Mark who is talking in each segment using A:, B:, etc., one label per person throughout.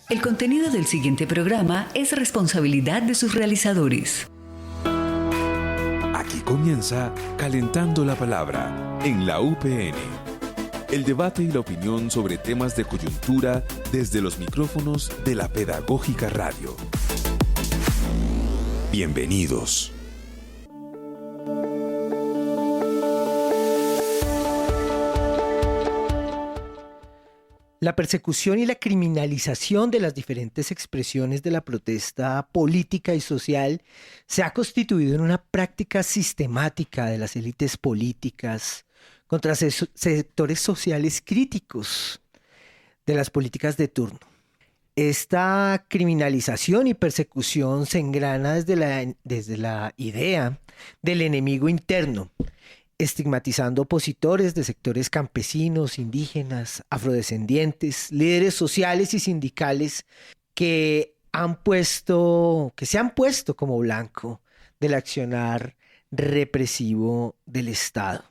A: El contenido del siguiente programa es responsabilidad de sus realizadores.
B: Aquí comienza Calentando la Palabra en la UPN. El debate y la opinión sobre temas de coyuntura desde los micrófonos de la Pedagógica Radio. Bienvenidos.
C: La persecución y la criminalización de las diferentes expresiones de la protesta política y social se ha constituido en una práctica sistemática de las élites políticas contra sectores sociales críticos de las políticas de turno. Esta criminalización y persecución se engrana desde la idea del enemigo interno, estigmatizando opositores de sectores campesinos, indígenas, afrodescendientes, líderes sociales y sindicales que se han puesto como blanco del accionar represivo del Estado.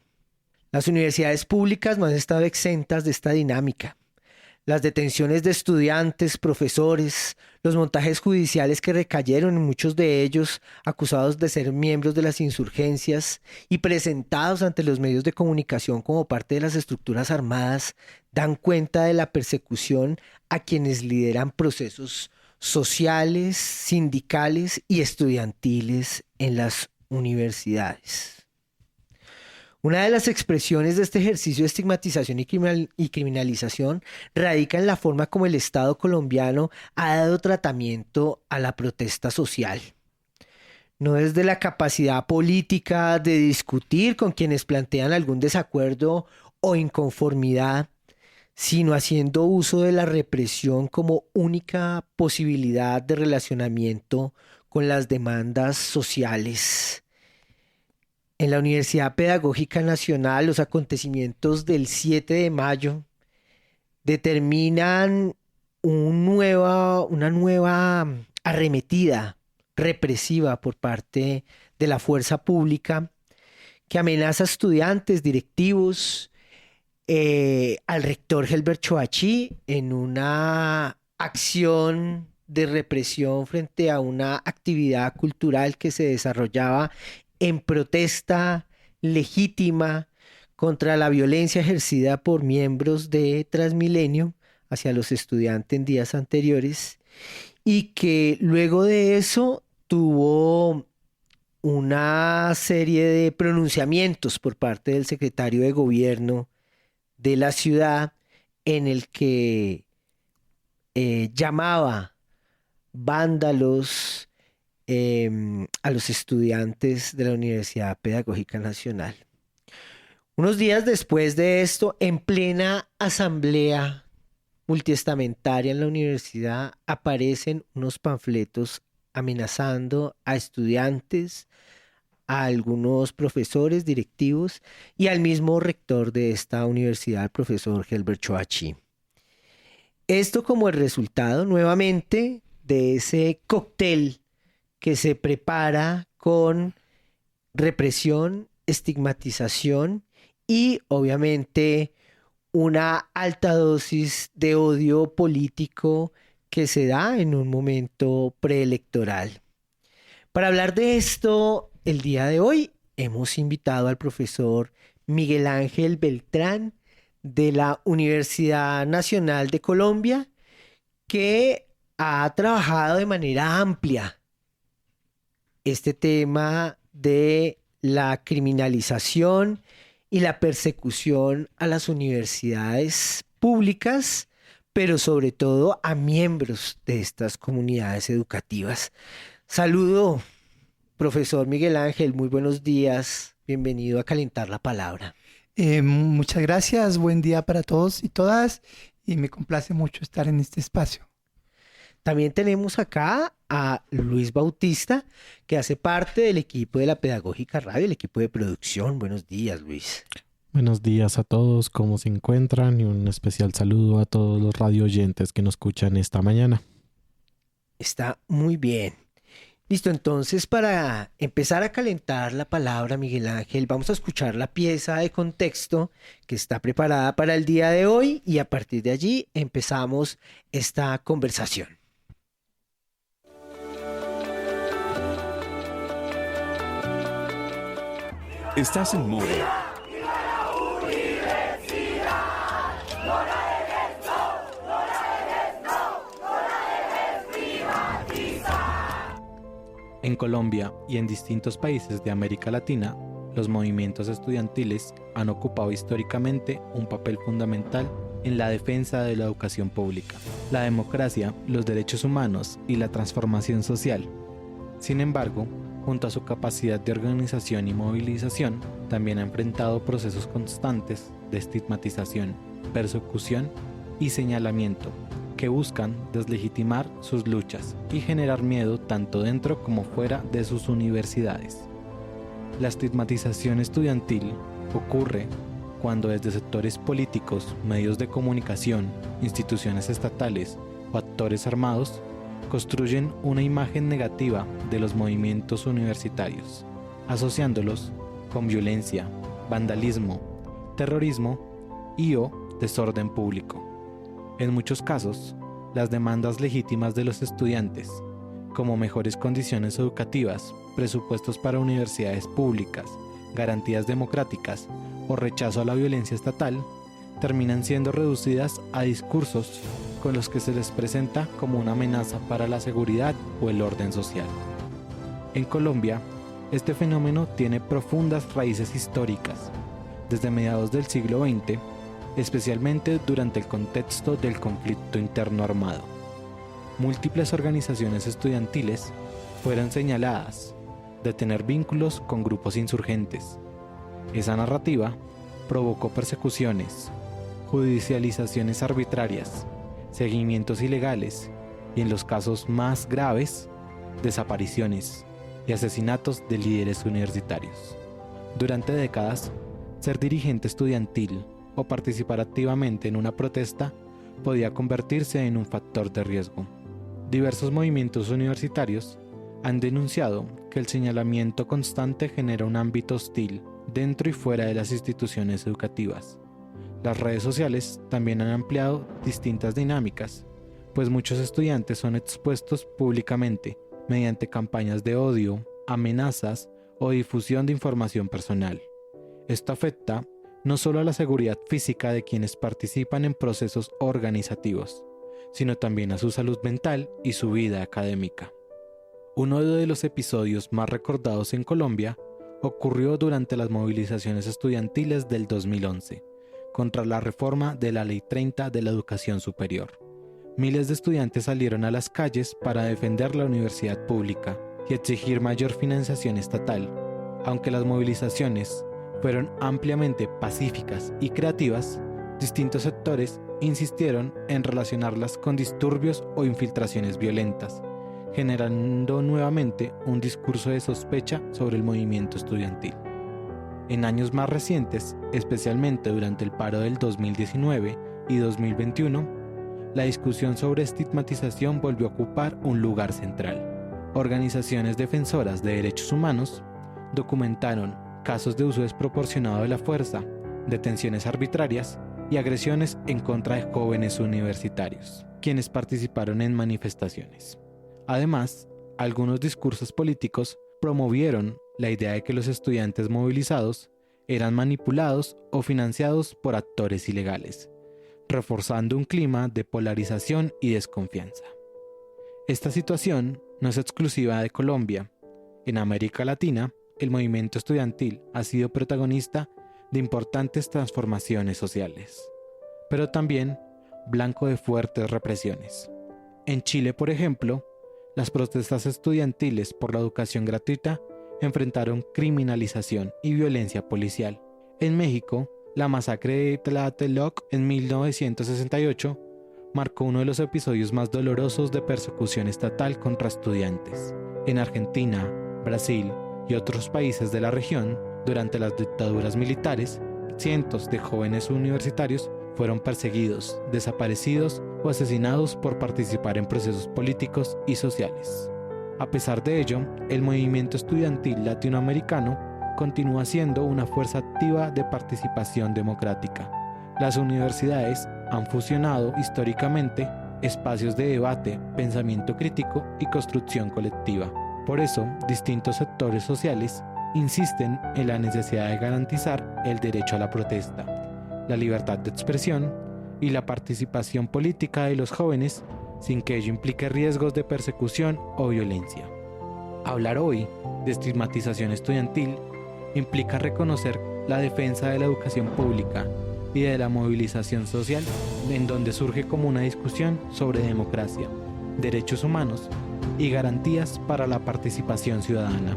C: Las universidades públicas no han estado exentas de esta dinámica. Las detenciones de estudiantes, profesores, los montajes judiciales que recayeron en muchos de ellos acusados de ser miembros de las insurgencias y presentados ante los medios de comunicación como parte de las estructuras armadas dan cuenta de la persecución a quienes lideran procesos sociales, sindicales y estudiantiles en las universidades. Una de las expresiones de este ejercicio de estigmatización y criminalización radica en la forma como el Estado colombiano ha dado tratamiento a la protesta social. No desde la capacidad política de discutir con quienes plantean algún desacuerdo o inconformidad, sino haciendo uso de la represión como única posibilidad de relacionamiento con las demandas sociales. En la Universidad Pedagógica Nacional, los acontecimientos del 7 de mayo determinan una nueva arremetida represiva por parte de la fuerza pública que amenaza a estudiantes, directivos, al rector Helber Choachí en una acción de represión frente a una actividad cultural que se desarrollaba en protesta legítima contra la violencia ejercida por miembros de Transmilenio hacia los estudiantes en días anteriores y que luego de eso tuvo una serie de pronunciamientos por parte del secretario de gobierno de la ciudad en el que llamaba vándalos a los estudiantes de la Universidad Pedagógica Nacional. Unos días después de esto, en plena asamblea multiestamentaria en la universidad, aparecen unos panfletos amenazando a estudiantes, a algunos profesores directivos y al mismo rector de esta universidad, el profesor Helber Choachí. Esto como el resultado nuevamente de ese cóctel que se prepara con represión, estigmatización y obviamente una alta dosis de odio político que se da en un momento preelectoral. Para hablar de esto, el día de hoy hemos invitado al profesor Miguel Ángel Beltrán de la Universidad Nacional de Colombia, que ha trabajado de manera amplia este tema de la criminalización y la persecución a las universidades públicas, pero sobre todo a miembros de estas comunidades educativas. Saludo, profesor Miguel Ángel, muy buenos días, bienvenido a Calentar la Palabra.
D: Muchas gracias, buen día para todos y todas, y me complace mucho estar en este espacio.
C: También tenemos acá a Luis Bautista, que hace parte del equipo de la Pedagógica Radio, el equipo de producción. Buenos días, Luis.
E: Buenos días a todos, ¿cómo se encuentran? Y un especial saludo a todos los radio oyentes que nos escuchan esta mañana.
C: Está muy bien. Listo, entonces para empezar a calentar la palabra, Miguel Ángel, vamos a escuchar la pieza de contexto que está preparada para el día de hoy y a partir de allí empezamos esta conversación.
B: Estás en modo
E: En Colombia y en distintos países de América Latina, los movimientos estudiantiles han ocupado históricamente un papel fundamental en la defensa de la educación pública, la democracia, los derechos humanos y la transformación social. Sin embargo, junto a su capacidad de organización y movilización, también ha enfrentado procesos constantes de estigmatización, persecución y señalamiento, que buscan deslegitimar sus luchas y generar miedo tanto dentro como fuera de sus universidades. La estigmatización estudiantil ocurre cuando desde sectores políticos, medios de comunicación, instituciones estatales o actores armados construyen una imagen negativa de los movimientos universitarios, asociándolos con violencia, vandalismo, terrorismo y o desorden público. En muchos casos, las demandas legítimas de los estudiantes, como mejores condiciones educativas, presupuestos para universidades públicas, garantías democráticas o rechazo a la violencia estatal, terminan siendo reducidas a discursos con los que se les presenta como una amenaza para la seguridad o el orden social. En Colombia, este fenómeno tiene profundas raíces históricas. Desde mediados del siglo XX, especialmente durante el contexto del conflicto interno armado. Múltiples organizaciones estudiantiles fueron señaladas de tener vínculos con grupos insurgentes. Esa narrativa provocó persecuciones, judicializaciones arbitrarias, seguimientos ilegales y, en los casos más graves, desapariciones y asesinatos de líderes universitarios. Durante décadas, ser dirigente estudiantil o participar activamente en una protesta podía convertirse en un factor de riesgo. Diversos movimientos universitarios han denunciado que el señalamiento constante genera un ámbito hostil dentro y fuera de las instituciones educativas. Las redes sociales también han ampliado distintas dinámicas, pues muchos estudiantes son expuestos públicamente mediante campañas de odio, amenazas o difusión de información personal. Esto afecta no solo a la seguridad física de quienes participan en procesos organizativos, sino también a su salud mental y su vida académica. Uno de los episodios más recordados en Colombia ocurrió durante las movilizaciones estudiantiles del 2011, contra la reforma de la Ley 30 de la Educación Superior. Miles de estudiantes salieron a las calles para defender la universidad pública y exigir mayor financiación estatal. Aunque las movilizaciones fueron ampliamente pacíficas y creativas, distintos sectores insistieron en relacionarlas con disturbios o infiltraciones violentas, generando nuevamente un discurso de sospecha sobre el movimiento estudiantil. En años más recientes, especialmente durante el paro del 2019 y 2021, la discusión sobre estigmatización volvió a ocupar un lugar central. Organizaciones defensoras de derechos humanos documentaron casos de uso desproporcionado de la fuerza, detenciones arbitrarias y agresiones en contra de jóvenes universitarios, quienes participaron en manifestaciones. Además, algunos discursos políticos promovieron la idea de que los estudiantes movilizados eran manipulados o financiados por actores ilegales, reforzando un clima de polarización y desconfianza. Esta situación no es exclusiva de Colombia. En América Latina, el movimiento estudiantil ha sido protagonista de importantes transformaciones sociales, pero también blanco de fuertes represiones. En Chile, por ejemplo, las protestas estudiantiles por la educación gratuita enfrentaron criminalización y violencia policial. En México, la masacre de Tlatelolco en 1968 marcó uno de los episodios más dolorosos de persecución estatal contra estudiantes. En Argentina, Brasil y otros países de la región, durante las dictaduras militares, cientos de jóvenes universitarios fueron perseguidos, desaparecidos o asesinados por participar en procesos políticos y sociales. A pesar de ello, el movimiento estudiantil latinoamericano continúa siendo una fuerza activa de participación democrática. Las universidades han fusionado históricamente espacios de debate, pensamiento crítico y construcción colectiva. Por eso, distintos sectores sociales insisten en la necesidad de garantizar el derecho a la protesta, la libertad de expresión y la participación política de los jóvenes sin que ello implique riesgos de persecución o violencia. Hablar hoy de estigmatización estudiantil implica reconocer la defensa de la educación pública y de la movilización social, en donde surge como una discusión sobre democracia, derechos humanos y garantías para la participación ciudadana.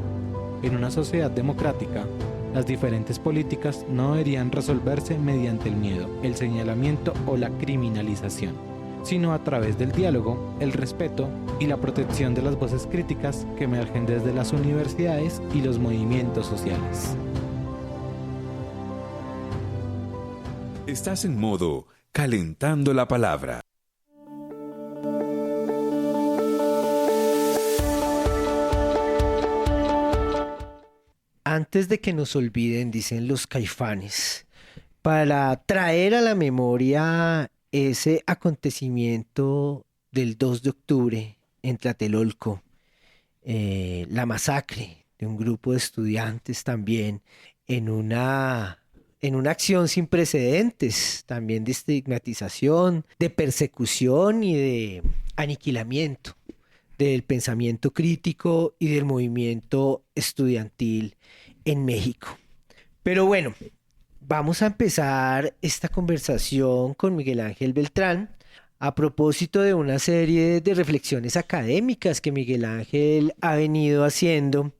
E: En una sociedad democrática, las diferentes políticas no deberían resolverse mediante el miedo, el señalamiento o la criminalización, sino a través del diálogo, el respeto y la protección de las voces críticas que emergen desde las universidades y los movimientos sociales.
B: Estás en modo calentando la palabra.
C: Antes de que nos olviden, dicen los Caifanes, para traer a la memoria ese acontecimiento del 2 de octubre en Tlatelolco, la masacre de un grupo de estudiantes también en una acción sin precedentes, también de estigmatización, de persecución y de aniquilamiento del pensamiento crítico y del movimiento estudiantil en México. Pero bueno, vamos a empezar esta conversación con Miguel Ángel Beltrán a propósito de una serie de reflexiones académicas que Miguel Ángel ha venido haciendo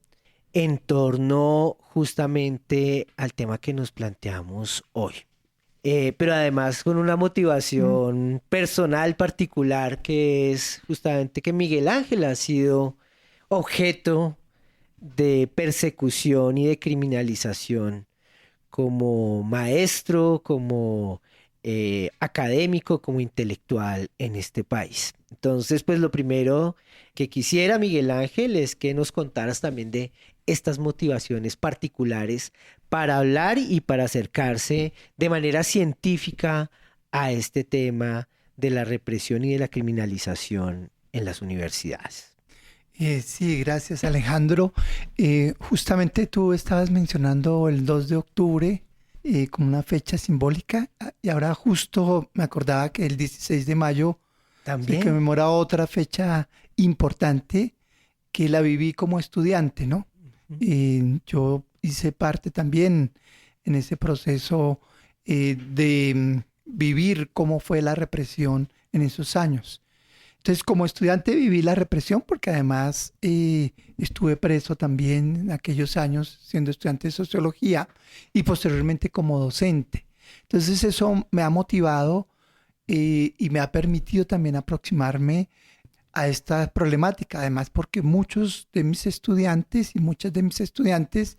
C: en torno justamente al tema que nos planteamos hoy. Pero además con una motivación personal particular, que es justamente que Miguel Ángel ha sido objeto de persecución y de criminalización como maestro, como académico, como intelectual en este país. Entonces, pues lo primero que quisiera, Miguel Ángel, es que nos contaras también de estas motivaciones particulares para hablar y para acercarse de manera científica a este tema de la represión y de la criminalización en las universidades.
D: Sí, gracias Alejandro. Justamente tú estabas mencionando el 2 de octubre como una fecha simbólica, y ahora justo me acordaba que el 16 de mayo
C: También
D: se conmemora otra fecha importante que la viví como estudiante, ¿no? Yo hice parte también en ese proceso de vivir cómo fue la represión en esos años. Entonces, como estudiante viví la represión porque además estuve preso también en aquellos años siendo estudiante de sociología y posteriormente como docente. Entonces, eso me ha motivado y me ha permitido también aproximarme a esta problemática, además porque muchos de mis estudiantes y muchas de mis estudiantes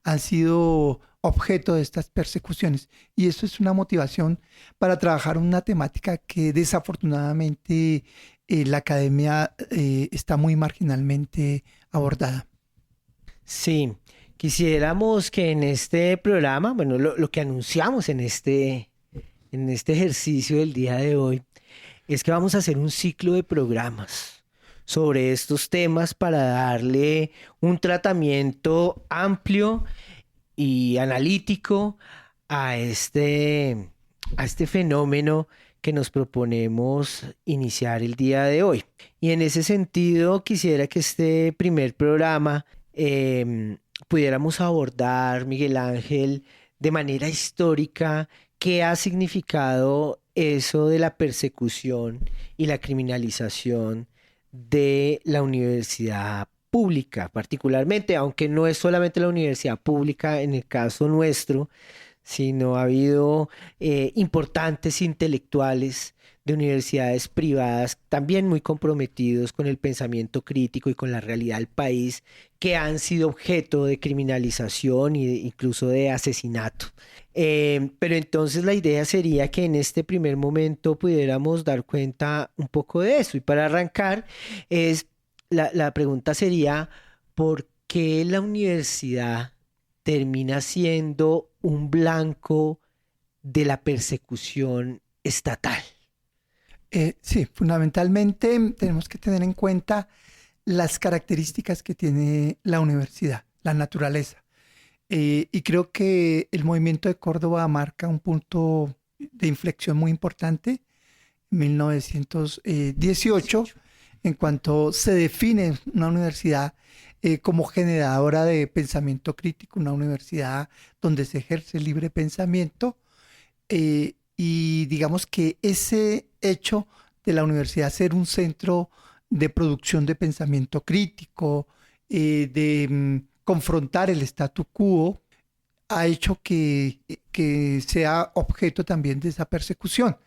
D: han sido objeto de estas persecuciones, y eso es una motivación para trabajar una temática que desafortunadamente la academia está muy marginalmente abordada.
C: sí, quisiéramos que en este programa, bueno, lo que anunciamos en este ejercicio del día de hoy, es que vamos a hacer un ciclo de programas sobre estos temas para darle un tratamiento amplio y analítico a este fenómeno que nos proponemos iniciar el día de hoy. Y en ese sentido, quisiera que este primer programa pudiéramos abordar, Miguel Ángel, de manera histórica, qué ha significado eso de la persecución y la criminalización de la universidad pública, particularmente, aunque no es solamente la universidad pública en el caso nuestro, sino ha habido importantes intelectuales de universidades privadas también muy comprometidos con el pensamiento crítico y con la realidad del país, que han sido objeto de criminalización e incluso de asesinato. Pero entonces la idea sería que en este primer momento pudiéramos dar cuenta un poco de eso. Y para arrancar es la pregunta sería, ¿por qué la universidad termina siendo un blanco de la persecución estatal?
D: Sí, fundamentalmente tenemos que tener en cuenta las características que tiene la universidad, la naturaleza. Y creo que el movimiento de Córdoba marca un punto de inflexión muy importante, en 1918, en cuanto se define una universidad como generadora de pensamiento crítico, una universidad donde se ejerce el libre pensamiento. Y digamos que ese hecho de la universidad ser un centro de producción de pensamiento crítico, de confrontar el statu quo, ha hecho que sea objeto también de esa persecución.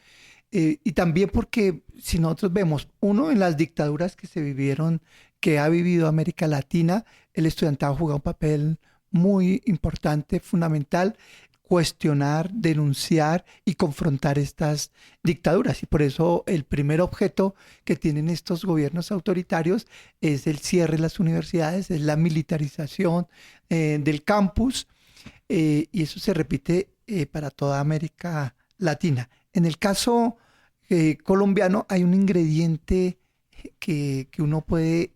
D: Y también porque si nosotros vemos, uno, en las dictaduras que se vivieron, que ha vivido América Latina, el estudiantado juega un papel muy importante, fundamental, cuestionar, denunciar y confrontar estas dictaduras. Y por eso el primer objeto que tienen estos gobiernos autoritarios es el cierre de las universidades, es la militarización del campus, y eso se repite para toda América Latina. En el caso colombiano hay un ingrediente que uno puede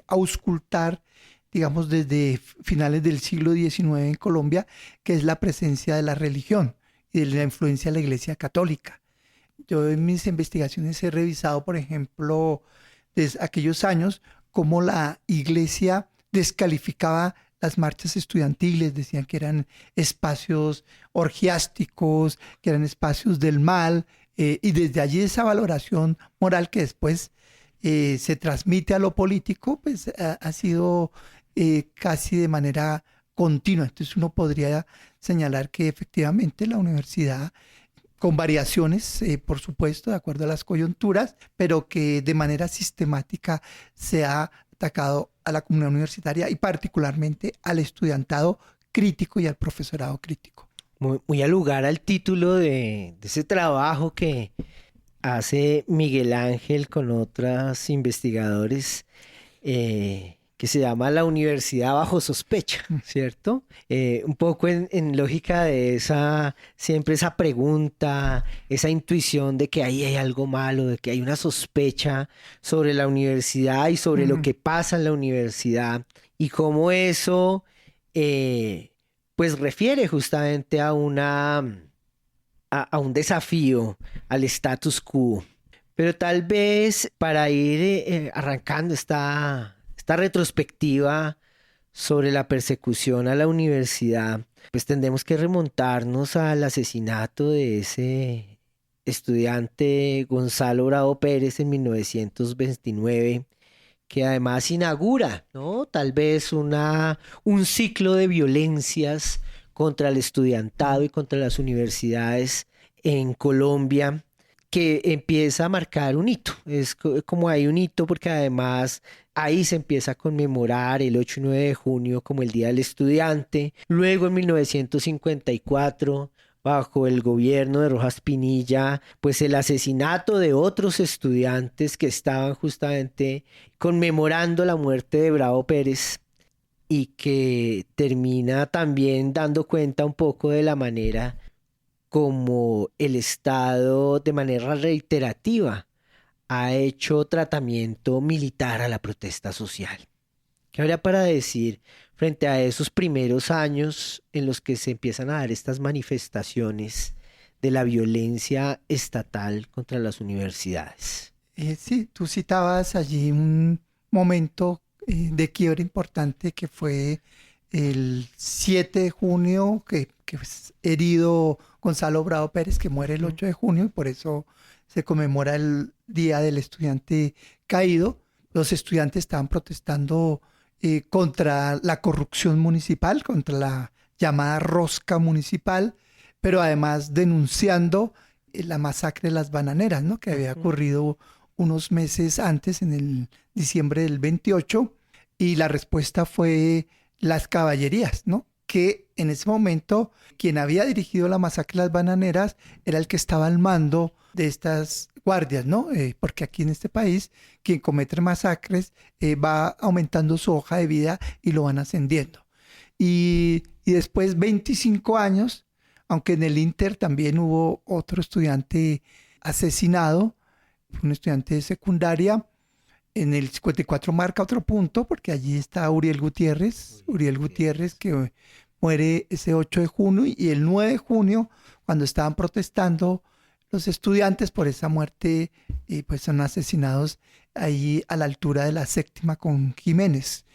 D: auscultar, digamos, desde finales del siglo XIX en Colombia, que es la presencia de la religión y de la influencia de la Iglesia Católica. Yo en mis investigaciones he revisado, por ejemplo, desde aquellos años, cómo la Iglesia descalificaba las marchas estudiantiles, decían que eran espacios orgiásticos, que eran espacios del mal, y desde allí esa valoración moral que después se transmite a lo político, pues ha sido casi de manera continua. Entonces uno podría señalar que efectivamente la universidad, con variaciones, por supuesto, de acuerdo a las coyunturas, pero que de manera sistemática se ha atacado a la comunidad universitaria y particularmente al estudiantado crítico y al profesorado crítico.
C: Muy al lugar al título de ese trabajo que hace Miguel Ángel con otros investigadores, que se llama La Universidad Bajo Sospecha, ¿cierto? Un poco en lógica de siempre esa pregunta, esa intuición de que ahí hay algo malo, de que hay una sospecha sobre la universidad y sobre lo que pasa en la universidad, y cómo eso pues refiere justamente a un desafío al status quo. Pero tal vez para ir arrancando esta retrospectiva sobre la persecución a la universidad, pues tendremos que remontarnos al asesinato de ese estudiante Gonzalo Bravo Pérez en 1929, que además inaugura, ¿no?, tal vez un ciclo de violencias contra el estudiantado y contra las universidades en Colombia, que empieza a marcar un hito. Es como hay un hito porque además ahí se empieza a conmemorar el 8 y 9 de junio como el Día del Estudiante. Luego en 1954, bajo el gobierno de Rojas Pinilla, pues el asesinato de otros estudiantes que estaban justamente conmemorando la muerte de Bravo Pérez, y que termina también dando cuenta un poco de la manera como el Estado de manera reiterativa ha hecho tratamiento militar a la protesta social. ¿Qué habría para decir frente a esos primeros años en los que se empiezan a dar estas manifestaciones de la violencia estatal contra las universidades?
D: Sí, tú citabas allí un momento de quiebre importante que fue el 7 de junio, que es herido Gonzalo Bravo Pérez, que muere el 8 de junio, y por eso se conmemora el Día del Estudiante Caído. Los estudiantes estaban protestando contra la corrupción municipal, contra la llamada rosca municipal, pero además denunciando la masacre de las bananeras, ¿no?, que había ocurrido unos meses antes, en el diciembre del 28, y la respuesta fue las caballerías, ¿no?, que en ese momento quien había dirigido la masacre de las bananeras era el que estaba al mando de estas guardias, ¿no? Porque aquí en este país, quien comete masacres va aumentando su hoja de vida y lo van ascendiendo. Y después 25 años, aunque en el Inter también hubo otro estudiante asesinado, un estudiante de secundaria, en el 54 marca otro punto, porque allí está Uriel Gutiérrez que muere ese 8 de junio y el 9 de junio, cuando estaban protestando los estudiantes por esa muerte, pues son asesinados ahí a la altura de la 7ª con Jiménez,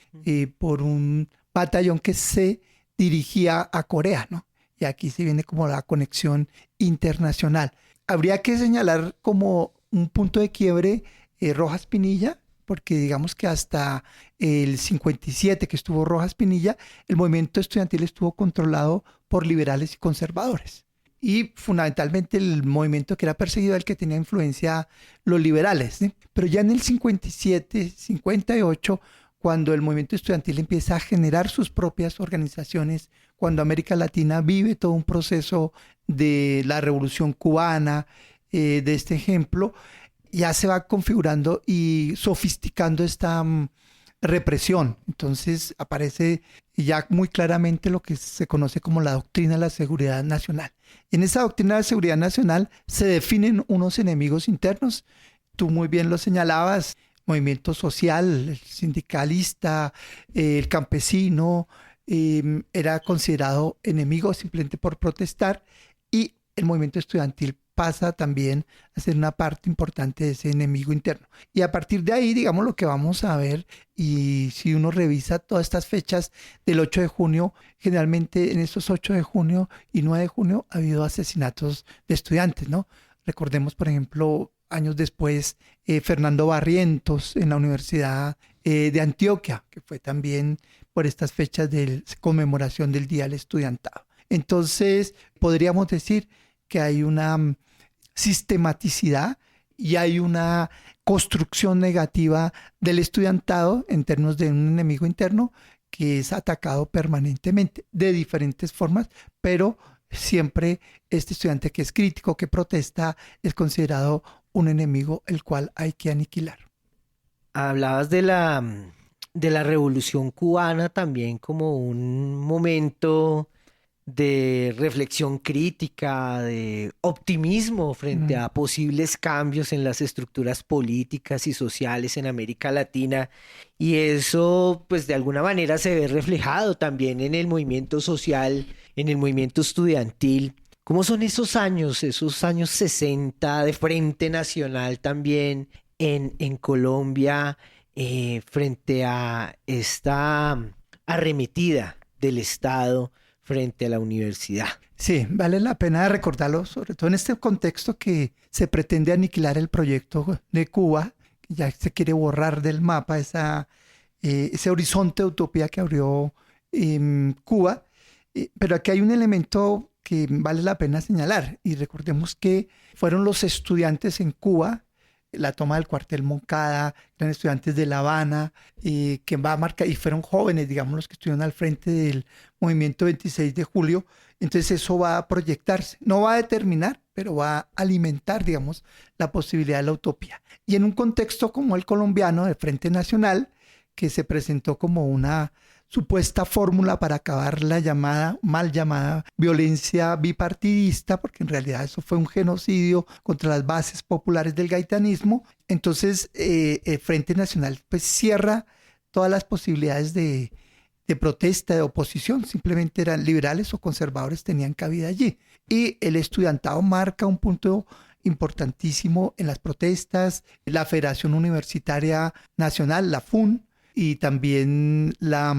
D: por un batallón que se dirigía a Corea, ¿no? Y aquí se viene como la conexión internacional. Habría que señalar como un punto de quiebre Rojas Pinilla, porque digamos que hasta el 57 que estuvo Rojas Pinilla, el movimiento estudiantil estuvo controlado por liberales y conservadores. Y fundamentalmente el movimiento que era perseguido, el que tenía influencia, los liberales, ¿sí? Pero ya en el 57, 58, cuando el movimiento estudiantil empieza a generar sus propias organizaciones, cuando América Latina vive todo un proceso de la Revolución Cubana, de este ejemplo, ya se va configurando y sofisticando esta represión. Entonces aparece ya muy claramente lo que se conoce como la doctrina de la seguridad nacional. En esa doctrina de la seguridad nacional se definen unos enemigos internos. Tú muy bien lo señalabas, movimiento social, el sindicalista, el campesino, era considerado enemigo simplemente por protestar, y el movimiento estudiantil pasa también a ser una parte importante de ese enemigo interno. Y a partir de ahí, digamos, lo que vamos a ver, y si uno revisa todas estas fechas del 8 de junio, generalmente en estos 8 de junio y 9 de junio ha habido asesinatos de estudiantes, ¿no? Recordemos, por ejemplo, años después, Fernando Barrientos en la Universidad de Antioquia, que fue también por estas fechas de conmemoración del Día del Estudiantado. Entonces, podríamos decir que hay una sistematicidad y hay una construcción negativa del estudiantado en términos de un enemigo interno que es atacado permanentemente de diferentes formas, pero siempre este estudiante que es crítico, que protesta, es considerado un enemigo el cual hay que aniquilar.
C: Hablabas de la Revolución Cubana también como un momento de reflexión crítica, de optimismo frente a posibles cambios en las estructuras políticas y sociales en América Latina, y eso pues de alguna manera se ve reflejado también en el movimiento social, en el movimiento estudiantil. ¿Cómo son esos años 60 de Frente Nacional también en Colombia frente a esta arremetida del Estado frente a la universidad?
D: Sí, vale la pena recordarlo, sobre todo en este contexto que se pretende aniquilar el proyecto de Cuba, que ya se quiere borrar del mapa ese horizonte de utopía que abrió Cuba. Pero aquí hay un elemento que vale la pena señalar, y recordemos que fueron los estudiantes en Cuba, la toma del cuartel Moncada, eran estudiantes de La Habana, que va a marcar, y fueron jóvenes, digamos, los que estuvieron al frente del movimiento 26 de julio. Entonces eso va a proyectarse, no va a determinar, pero va a alimentar, digamos, la posibilidad de la utopía. Y en un contexto como el colombiano de Frente Nacional, que se presentó como una supuesta fórmula para acabar la mal llamada violencia bipartidista, porque en realidad eso fue un genocidio contra las bases populares del gaitanismo. Entonces el Frente Nacional pues cierra todas las posibilidades de protesta, de oposición, simplemente eran liberales o conservadores, tenían cabida allí. Y el estudiantado marca un punto importantísimo en las protestas. La Federación Universitaria Nacional, la FUN, y también la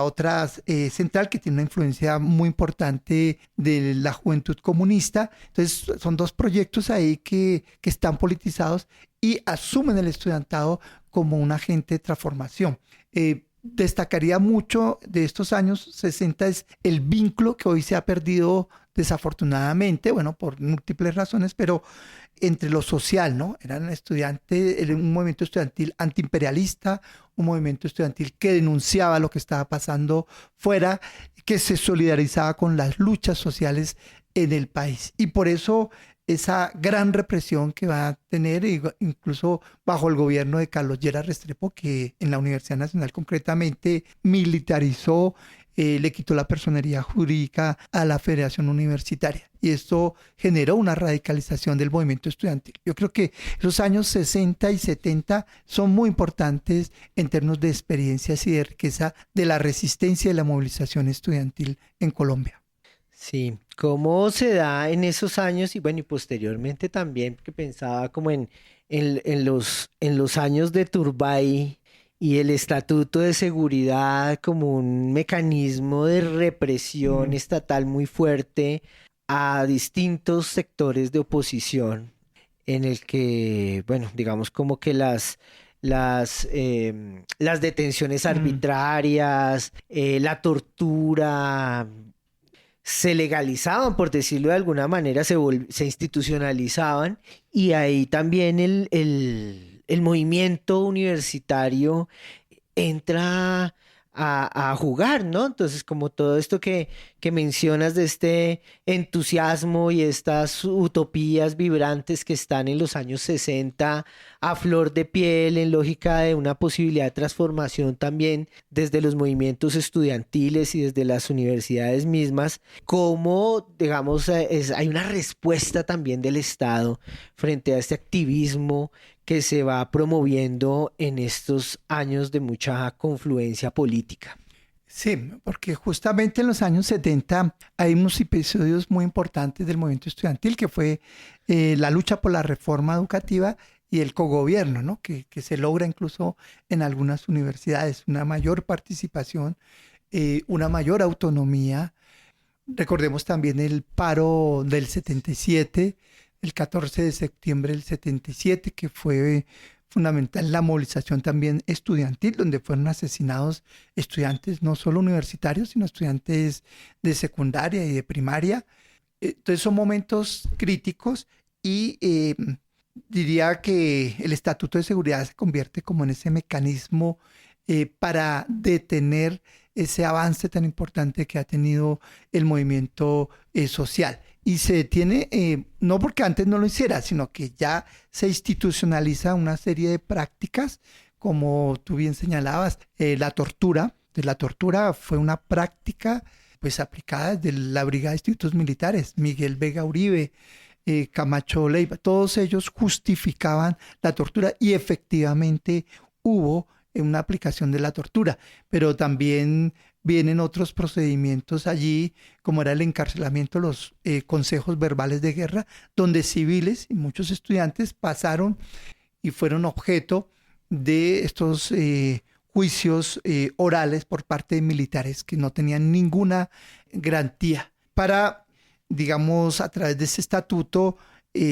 D: otra central que tiene una influencia muy importante de la Juventud Comunista. Entonces son dos proyectos ahí que están politizados y asumen el estudiantado como un agente de transformación. Destacaría mucho de estos años 60 es el vínculo que hoy se ha perdido desafortunadamente, bueno, por múltiples razones, pero entre lo social, ¿no? Eran estudiantes, era un movimiento estudiantil antiimperialista, un movimiento estudiantil que denunciaba lo que estaba pasando fuera, que se solidarizaba con las luchas sociales en el país. Y por eso esa gran represión que va a tener, incluso bajo el gobierno de Carlos Lleras Restrepo, que en la Universidad Nacional concretamente militarizó, le quitó la personería jurídica a la Federación Universitaria. Y esto generó una radicalización del movimiento estudiantil. Yo creo que esos años 60 y 70 son muy importantes en términos de experiencias y de riqueza de la resistencia y la movilización estudiantil en Colombia.
C: Sí, ¿cómo se da en esos años y bueno, y posteriormente también, que pensaba como en los años de Turbay y el Estatuto de Seguridad como un mecanismo de represión estatal muy fuerte a distintos sectores de oposición, en el que, bueno, digamos como que las detenciones arbitrarias, la tortura se legalizaban, por decirlo de alguna manera, se institucionalizaban, y ahí también el movimiento universitario entra a jugar, ¿no? Entonces, como todo esto que mencionas de este entusiasmo y estas utopías vibrantes que están en los años 60 a flor de piel, en lógica de una posibilidad de transformación también desde los movimientos estudiantiles y desde las universidades mismas, como, digamos, hay una respuesta también del Estado frente a este activismo que se va promoviendo en estos años de mucha confluencia política.
D: Sí, porque justamente en los años 70 hay unos episodios muy importantes del movimiento estudiantil, que fue la lucha por la reforma educativa y el cogobierno, ¿no? Que se logra incluso en algunas universidades, una mayor participación, una mayor autonomía. Recordemos también el paro del 77, el 14 de septiembre del 77, que fue fundamental la movilización también estudiantil, donde fueron asesinados estudiantes no solo universitarios, sino estudiantes de secundaria y de primaria. Entonces son momentos críticos y diría que el Estatuto de Seguridad se convierte como en ese mecanismo para detener ese avance tan importante que ha tenido el movimiento social. Y se detiene no porque antes no lo hiciera, sino que ya se institucionaliza una serie de prácticas, como tú bien señalabas, la tortura. La tortura fue una práctica pues aplicada desde la Brigada de Institutos Militares, Miguel Vega Uribe, Camacho Leiva, todos ellos justificaban la tortura y efectivamente hubo una aplicación de la tortura, pero también vienen otros procedimientos allí, como era el encarcelamiento, los consejos verbales de guerra, donde civiles y muchos estudiantes pasaron y fueron objeto de estos juicios orales por parte de militares que no tenían ninguna garantía para, digamos, a través de ese estatuto,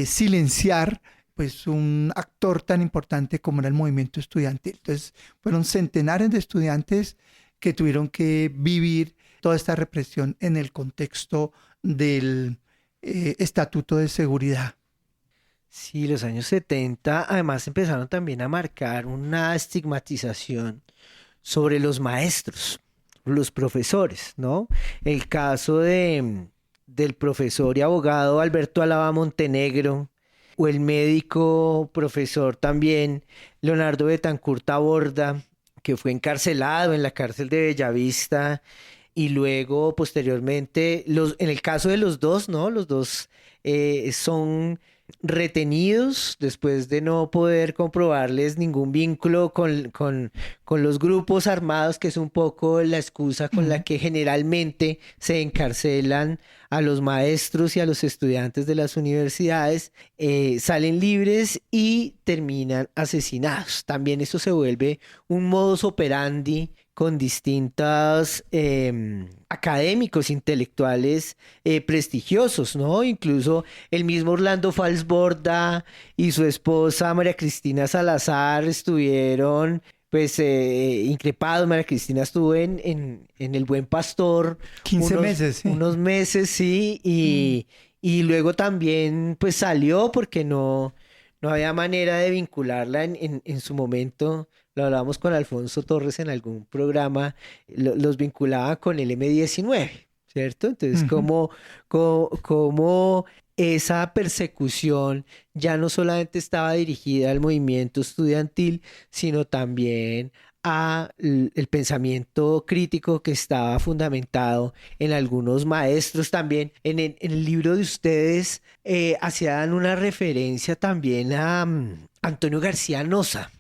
D: silenciar pues un actor tan importante como era el movimiento estudiantil. Entonces, fueron centenares de estudiantes que tuvieron que vivir toda esta represión en el contexto del Estatuto de Seguridad.
C: Sí, los años 70 además empezaron también a marcar una estigmatización sobre los maestros, los profesores, ¿no? El caso del profesor y abogado Alberto Alaba Montenegro, o el médico profesor también Leonardo Betancourt Taborda, que fue encarcelado en la cárcel de Bellavista, y luego posteriormente, en el caso de los dos, ¿no? Los dos son retenidos después de no poder comprobarles ningún vínculo con los grupos armados, que es un poco la excusa con la que generalmente se encarcelan a los maestros y a los estudiantes de las universidades. Salen libres y terminan asesinados. También eso se vuelve un modus operandi con distintos académicos, intelectuales prestigiosos, ¿no? Incluso el mismo Orlando Falsborda y su esposa María Cristina Salazar estuvieron pues increpados. María Cristina estuvo en El Buen Pastor
D: 15 meses, sí.
C: Unos meses, sí, y luego también pues salió porque no había manera de vincularla en su momento. Lo hablábamos con Alfonso Torres en algún programa, los vinculaba con el M-19, ¿cierto? Entonces, como esa persecución ya no solamente estaba dirigida al movimiento estudiantil, sino también el pensamiento crítico que estaba fundamentado en algunos maestros también. En el libro de ustedes hacían una referencia también a Antonio García Noza,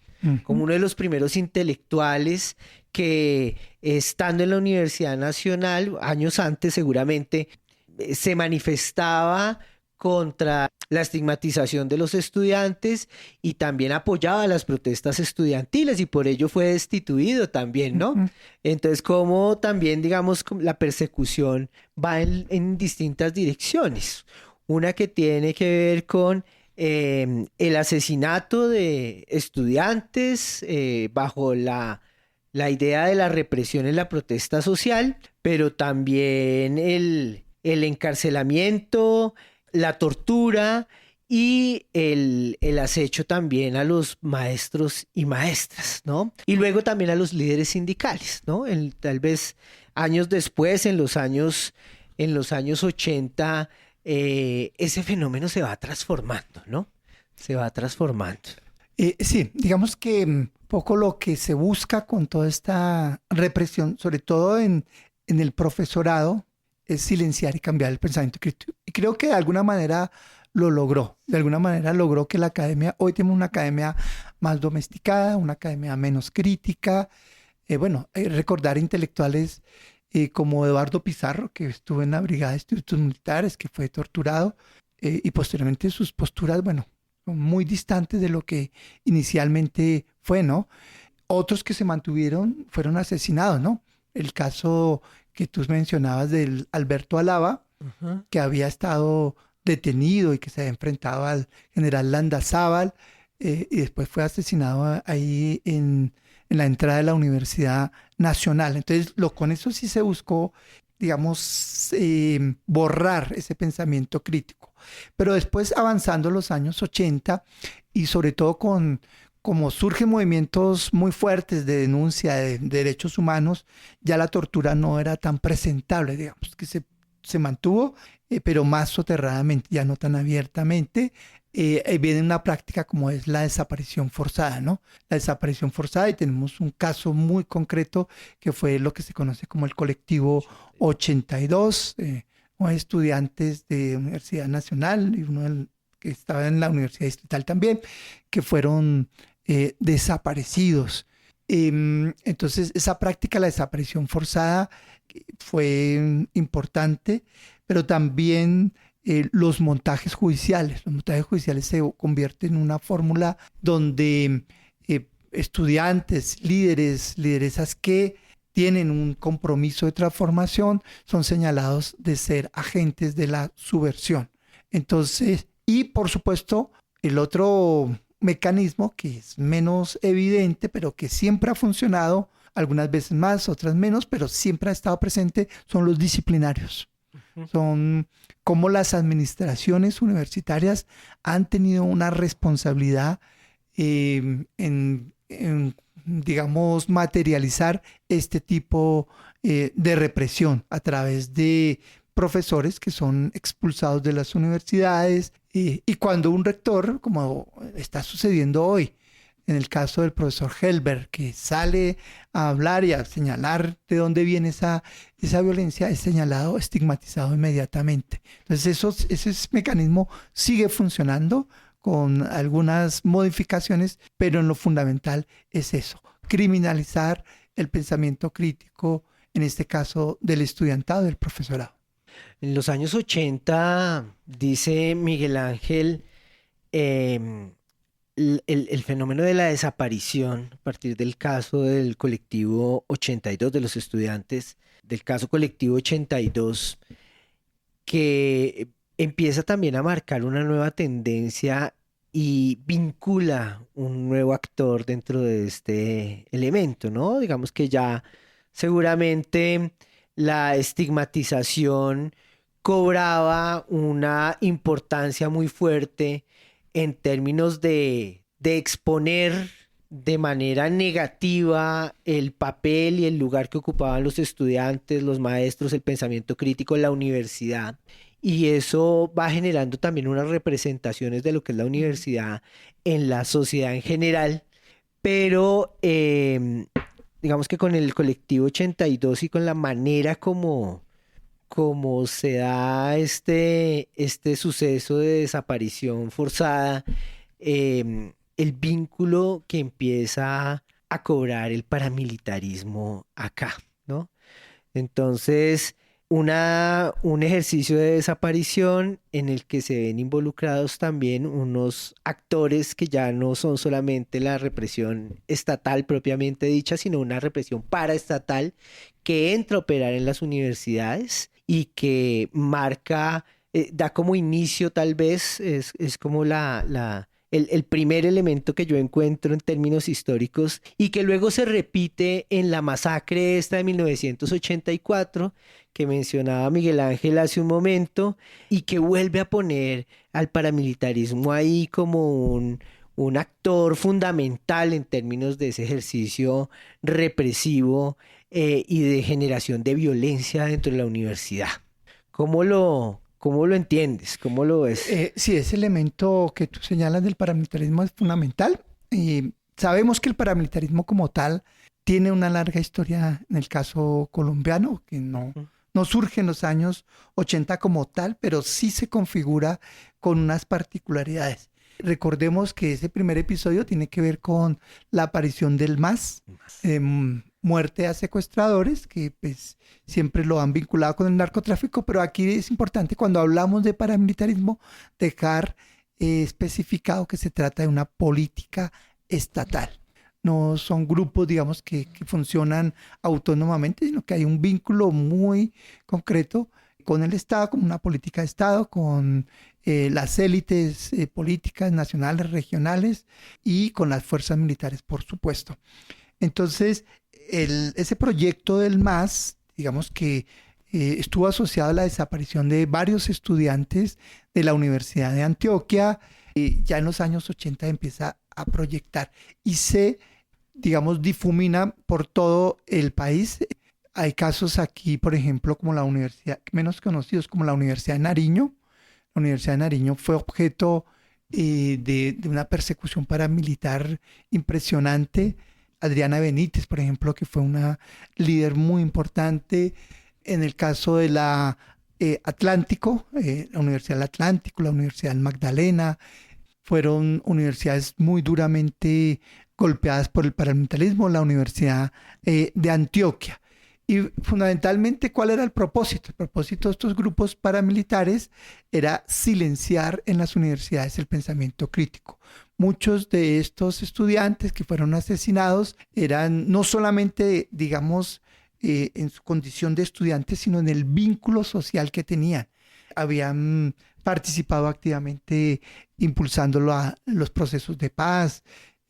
C: como uno de los primeros intelectuales que, estando en la Universidad Nacional, años antes seguramente, se manifestaba contra la estigmatización de los estudiantes y también apoyaba las protestas estudiantiles y por ello fue destituido también, ¿no? Entonces, como también, digamos, la persecución va en distintas direcciones. Una que tiene que ver con el asesinato de estudiantes bajo la idea de la represión en la protesta social, pero también el encarcelamiento, la tortura y el acecho también a los maestros y maestras, ¿no? Y luego también a los líderes sindicales, ¿no? Tal vez años después, en los años 80, ese fenómeno se va transformando, ¿no? Se va transformando.
D: Sí, digamos que poco lo que se busca con toda esta represión, sobre todo en el profesorado, es silenciar y cambiar el pensamiento crítico. Y creo que de alguna manera lo logró. De alguna manera logró que la academia, hoy tenemos una academia más domesticada, una academia menos crítica. Recordar intelectuales como Eduardo Pizarro, que estuvo en la Brigada de Institutos Militares, que fue torturado, y posteriormente sus posturas, son muy distantes de lo que inicialmente fue, ¿no? Otros que se mantuvieron fueron asesinados, ¿no? El caso que tú mencionabas del Alberto Alava, que había estado detenido y que se había enfrentado al general Landazábal, y después fue asesinado ahí en la entrada de la Universidad Nacional. Entonces, con eso sí se buscó, digamos, borrar ese pensamiento crítico. Pero después, avanzando los años 80, y sobre todo como surgen movimientos muy fuertes de denuncia de derechos humanos, ya la tortura no era tan presentable, digamos, que se mantuvo, pero más soterradamente, ya no tan abiertamente. Viene una práctica como es la desaparición forzada, ¿no? La desaparición forzada, y tenemos un caso muy concreto que fue lo que se conoce como el colectivo 82, estudiantes de Universidad Nacional y uno que estaba en la Universidad Distrital también, que fueron desaparecidos. Entonces, esa práctica, la desaparición forzada, fue importante, pero también los montajes judiciales. Los montajes judiciales se convierten en una fórmula donde estudiantes, lideresas que tienen un compromiso de transformación son señalados de ser agentes de la subversión. Entonces, y por supuesto, el otro mecanismo que es menos evidente, pero que siempre ha funcionado, algunas veces más, otras menos, pero siempre ha estado presente, son los disciplinarios. Son como las administraciones universitarias han tenido una responsabilidad en, digamos, materializar este tipo de represión a través de profesores que son expulsados de las universidades, y cuando un rector, como está sucediendo hoy, en el caso del profesor Helber, que sale a hablar y a señalar de dónde viene esa violencia, es señalado, estigmatizado inmediatamente. Entonces ese mecanismo sigue funcionando con algunas modificaciones, pero en lo fundamental es eso, criminalizar el pensamiento crítico, en este caso del estudiantado, del profesorado.
C: En los años 80, dice Miguel Ángel, el fenómeno de la desaparición a partir del caso del colectivo 82 de los estudiantes, del caso colectivo 82, que empieza también a marcar una nueva tendencia y vincula un nuevo actor dentro de este elemento, ¿no? Digamos que ya seguramente la estigmatización cobraba una importancia muy fuerte en términos de exponer de manera negativa el papel y el lugar que ocupaban los estudiantes, los maestros, el pensamiento crítico en la universidad. y eso va generando también unas representaciones de lo que es la universidad en la sociedad en general, pero digamos que con el colectivo 82 y con la manera como se da este suceso de desaparición forzada, el vínculo que empieza a cobrar el paramilitarismo acá, ¿no? Entonces, un ejercicio de desaparición en el que se ven involucrados también unos actores que ya no son solamente la represión estatal propiamente dicha, sino una represión paraestatal que entra a operar en las universidades y que marca, da como inicio tal vez, es como el primer elemento que yo encuentro en términos históricos y que luego se repite en la masacre esta de 1984 que mencionaba Miguel Ángel hace un momento y que vuelve a poner al paramilitarismo ahí como un actor fundamental en términos de ese ejercicio represivo y de generación de violencia dentro de la universidad. ¿Cómo lo entiendes? ¿Cómo lo ves?
D: Sí, ese elemento que tú señalas del paramilitarismo es fundamental. Sabemos que el paramilitarismo como tal tiene una larga historia en el caso colombiano, que no surge en los años 80 como tal, pero sí se configura con unas particularidades. Recordemos que ese primer episodio tiene que ver con la aparición del MAS, muerte a secuestradores, que pues siempre lo han vinculado con el narcotráfico, pero aquí es importante cuando hablamos de paramilitarismo dejar especificado que se trata de una política estatal. No son grupos, digamos, que funcionan autónomamente, sino que hay un vínculo muy concreto con el Estado, con una política de Estado, con las élites políticas nacionales, regionales y con las fuerzas militares, por supuesto. Entonces, ese proyecto del MAS, digamos que estuvo asociado a la desaparición de varios estudiantes de la Universidad de Antioquia. Ya en los años 80 empieza a proyectar y se, digamos, difumina por todo el país. Hay casos aquí, por ejemplo, como la universidad, menos conocidos, como la Universidad de Nariño. La Universidad de Nariño fue objeto de una persecución paramilitar impresionante. Adriana Benítez, por ejemplo, que fue una líder muy importante. En el caso de la Atlántico, la Universidad del Atlántico, la Universidad del Magdalena, fueron universidades muy duramente golpeadas por el paramilitarismo, la Universidad de Antioquia. Y fundamentalmente, ¿cuál era el propósito? El propósito de estos grupos paramilitares era silenciar en las universidades el pensamiento crítico. Muchos de estos estudiantes que fueron asesinados eran no solamente, digamos, en su condición de estudiantes, sino en el vínculo social que tenían. Habían participado activamente impulsando los procesos de paz.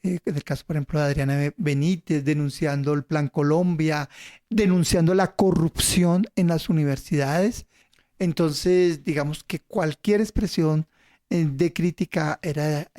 D: En el caso, por ejemplo, de Adriana Benítez, denunciando el Plan Colombia, denunciando la corrupción en las universidades. Entonces, digamos que cualquier expresión de crítica era,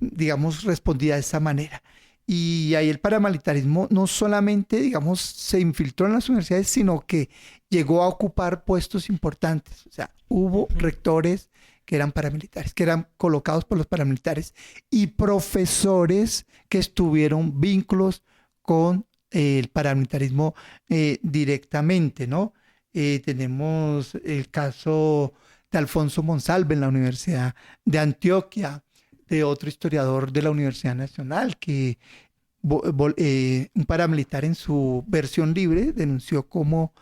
D: digamos, respondida de esa manera. Y ahí el paramilitarismo no solamente, digamos, se infiltró en las universidades, sino que llegó a ocupar puestos importantes. O sea, hubo rectores que eran paramilitares, que eran colocados por los paramilitares, y profesores que estuvieron vínculos con el paramilitarismo directamente, ¿no? Tenemos el caso de Alfonso Monsalve en la Universidad de Antioquia, de otro historiador de la Universidad Nacional, que un paramilitar en su versión libre denunció cómo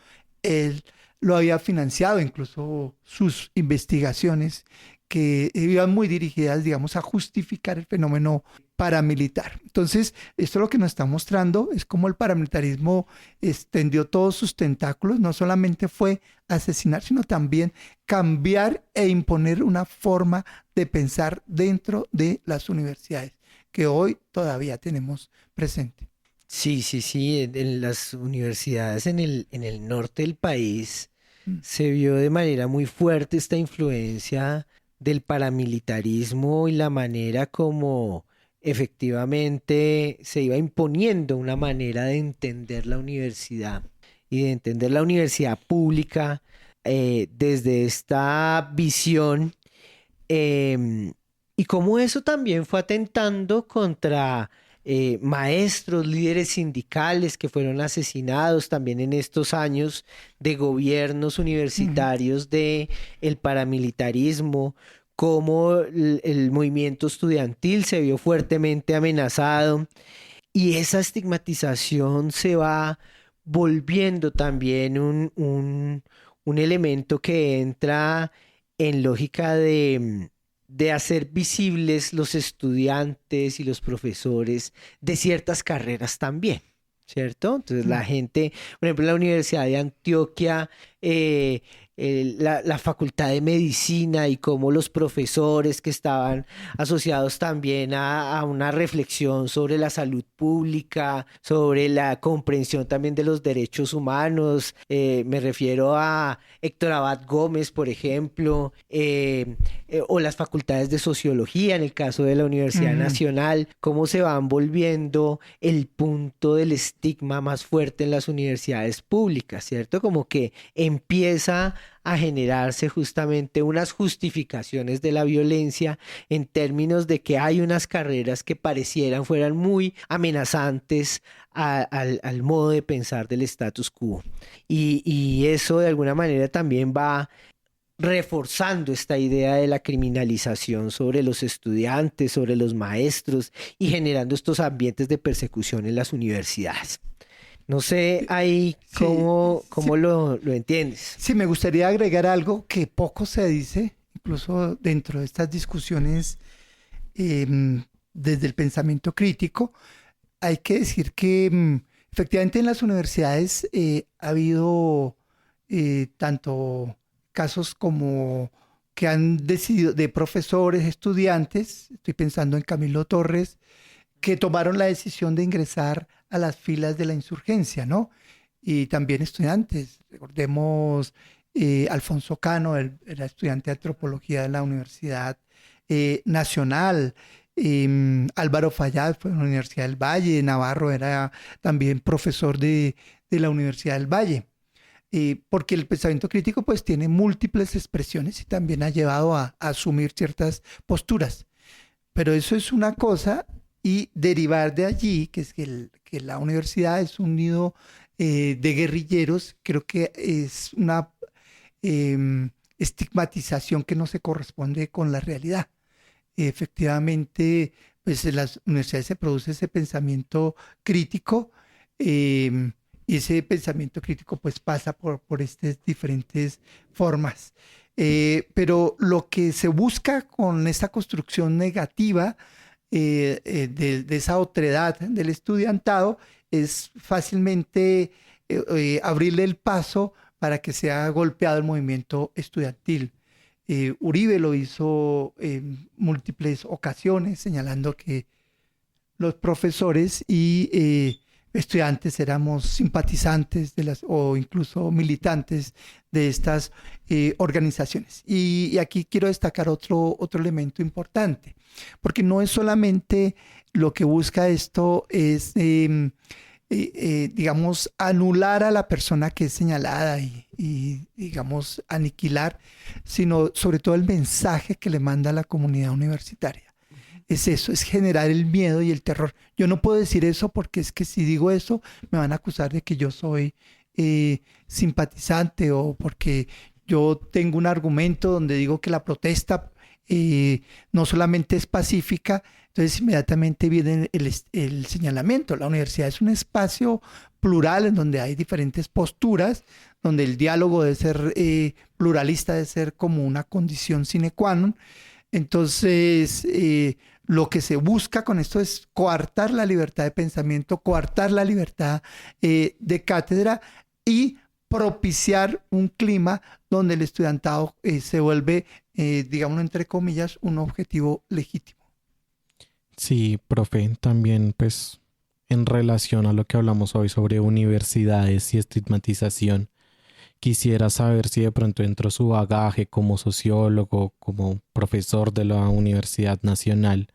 D: él lo había financiado, incluso sus investigaciones que iban muy dirigidas, digamos, a justificar el fenómeno paramilitar. Entonces, esto lo que nos está mostrando es cómo el paramilitarismo extendió todos sus tentáculos, no solamente fue asesinar, sino también cambiar e imponer una forma de pensar dentro de las universidades, que hoy todavía tenemos presente.
C: Sí. En las universidades en el norte del país se vio de manera muy fuerte esta influencia del paramilitarismo y la manera como efectivamente se iba imponiendo una manera de entender la universidad y de entender la universidad pública desde esta visión y cómo eso también fue atentando contra maestros, líderes sindicales que fueron asesinados también en estos años de gobiernos universitarios de el paramilitarismo, cómo el movimiento estudiantil se vio fuertemente amenazado y esa estigmatización se va volviendo también un elemento que entra en lógica de hacer visibles los estudiantes y los profesores de ciertas carreras también, ¿cierto? Entonces la gente, por ejemplo, en la Universidad de Antioquia, la Facultad de Medicina y cómo los profesores que estaban asociados también a una reflexión sobre la salud pública, sobre la comprensión también de los derechos humanos. Me refiero a Héctor Abad Gómez, por ejemplo, o las facultades de Sociología en el caso de la Universidad Nacional, cómo se van volviendo el punto del estigma más fuerte en las universidades públicas, ¿cierto? Como que empieza a generarse justamente unas justificaciones de la violencia en términos de que hay unas carreras que fueran muy amenazantes al modo de pensar del status quo. Y eso de alguna manera también va reforzando esta idea de la criminalización sobre los estudiantes, sobre los maestros y generando estos ambientes de persecución en las universidades. No sé ahí cómo lo entiendes.
D: Sí, me gustaría agregar algo que poco se dice, incluso dentro de estas discusiones desde el pensamiento crítico. Hay que decir que efectivamente en las universidades ha habido tanto casos como que han decidido de profesores, estudiantes, estoy pensando en Camilo Torres, que tomaron la decisión de ingresar a las filas de la insurgencia, ¿no? Y también estudiantes. Recordemos Alfonso Cano, era estudiante de antropología de la Universidad Nacional. Álvaro Fayad fue en la Universidad del Valle. Navarro era también profesor de la Universidad del Valle. Porque el pensamiento crítico pues tiene múltiples expresiones y también ha llevado a asumir ciertas posturas. Pero eso es una cosa. Y derivar de allí, que es que la universidad es un nido de guerrilleros, creo que es una estigmatización que no se corresponde con la realidad. Efectivamente, pues en las universidades se produce ese pensamiento crítico y ese pensamiento crítico pues pasa por estas diferentes formas. Pero lo que se busca con esta construcción negativa de esa otredad del estudiantado es fácilmente abrirle el paso para que sea golpeado el movimiento estudiantil. Uribe lo hizo en múltiples ocasiones, señalando que los profesores y estudiantes éramos simpatizantes o incluso militantes de estas organizaciones. Y aquí quiero destacar otro elemento importante, porque no es solamente lo que busca esto es, digamos, anular a la persona que es señalada y, digamos, aniquilar, sino sobre todo el mensaje que le manda a la comunidad universitaria. Es eso, es generar el miedo y el terror. Yo no puedo decir eso porque es que si digo eso me van a acusar de que yo soy simpatizante o porque yo tengo un argumento donde digo que la protesta no solamente es pacífica. Entonces inmediatamente viene el señalamiento. La universidad es un espacio plural en donde hay diferentes posturas, donde el diálogo debe ser pluralista, debe ser como una condición sine qua non. Entonces, lo que se busca con esto es coartar la libertad de pensamiento, coartar la libertad de cátedra y propiciar un clima donde el estudiantado se vuelve, digamos, entre comillas, un objetivo legítimo.
E: Sí, profe, también pues en relación a lo que hablamos hoy sobre universidades y estigmatización, quisiera saber si de pronto dentro de su bagaje como sociólogo, como profesor de la Universidad Nacional,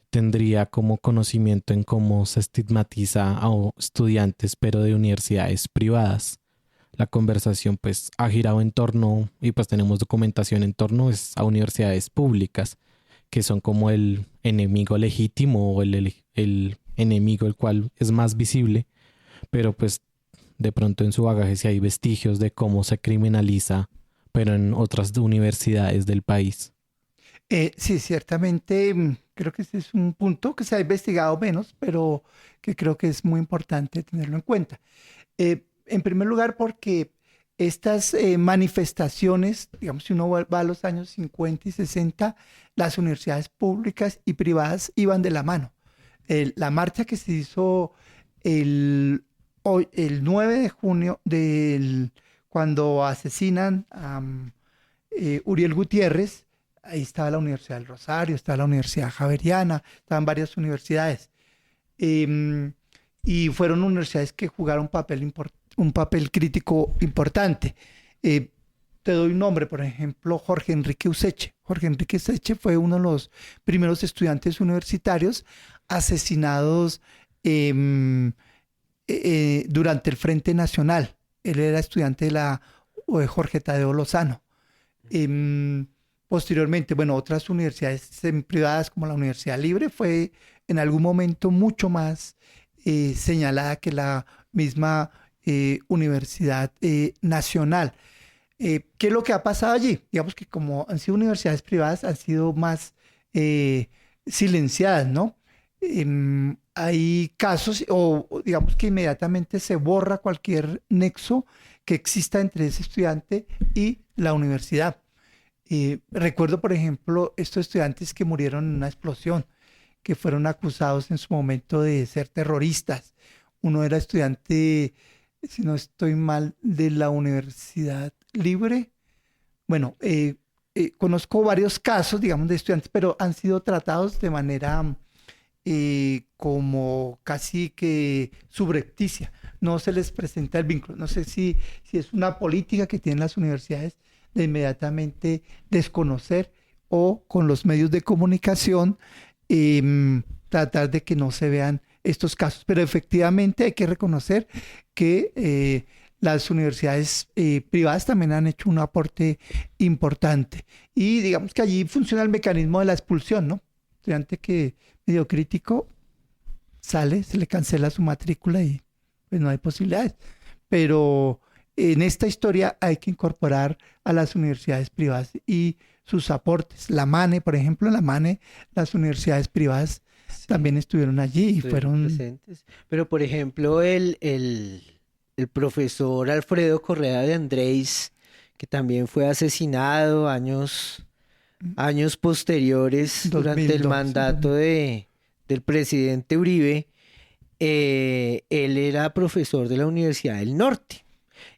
E: tendría como conocimiento en cómo se estigmatiza a estudiantes pero de universidades privadas. la conversación pues ha girado en torno, y pues tenemos documentación en torno a universidades públicas, que son como el enemigo legítimo o el enemigo el cual es más visible, pero pues de pronto en su bagaje sí hay vestigios de cómo se criminaliza, pero en otras universidades del país.
D: Sí, ciertamente creo que ese es un punto que se ha investigado menos, pero que creo que es muy importante tenerlo en cuenta. En primer lugar, porque estas manifestaciones, digamos, si uno va a los años 50 y 60, las universidades públicas y privadas iban de la mano. La marcha que se hizo el 9 de junio, cuando asesinan a Uriel Gutiérrez, ahí estaba la Universidad del Rosario, estaba la Universidad Javeriana, estaban varias universidades. Y fueron universidades que jugaron un papel crítico importante. Te doy un nombre, por ejemplo, Jorge Enrique Useche. Jorge Enrique Useche fue uno de los primeros estudiantes universitarios asesinados durante el Frente Nacional. Él era estudiante de Jorge Tadeo Lozano. Posteriormente, bueno, otras universidades privadas como la Universidad Libre fue en algún momento mucho más señalada que la misma Universidad Nacional. ¿Qué es lo que ha pasado allí? Digamos que como han sido universidades privadas, han sido más silenciadas, ¿no? Hay casos, o digamos que inmediatamente se borra cualquier nexo que exista entre ese estudiante y la universidad. Recuerdo, por ejemplo, estos estudiantes que murieron en una explosión, que fueron acusados en su momento de ser terroristas. Uno era estudiante, si no estoy mal, de la Universidad Libre. Bueno, conozco varios casos, digamos, de estudiantes, pero han sido tratados de manera como casi que subrepticia. No se les presenta el vínculo. No sé si es una política que tienen las universidades de inmediatamente desconocer o con los medios de comunicación tratar de que no se vean estos casos. Pero efectivamente hay que reconocer que las universidades privadas también han hecho un aporte importante. Y digamos que allí funciona el mecanismo de la expulsión, ¿no? Estudiante que medio crítico sale, se le cancela su matrícula y pues no hay posibilidades. Pero en esta historia hay que incorporar a las universidades privadas y sus aportes. La MANE, por ejemplo, las universidades privadas también estuvieron allí y fueron
C: presentes. Pero, por ejemplo, el profesor Alfredo Correa de Andrés, que también fue asesinado años posteriores
D: 2002,
C: durante el mandato del presidente Uribe, él era profesor de la Universidad del Norte.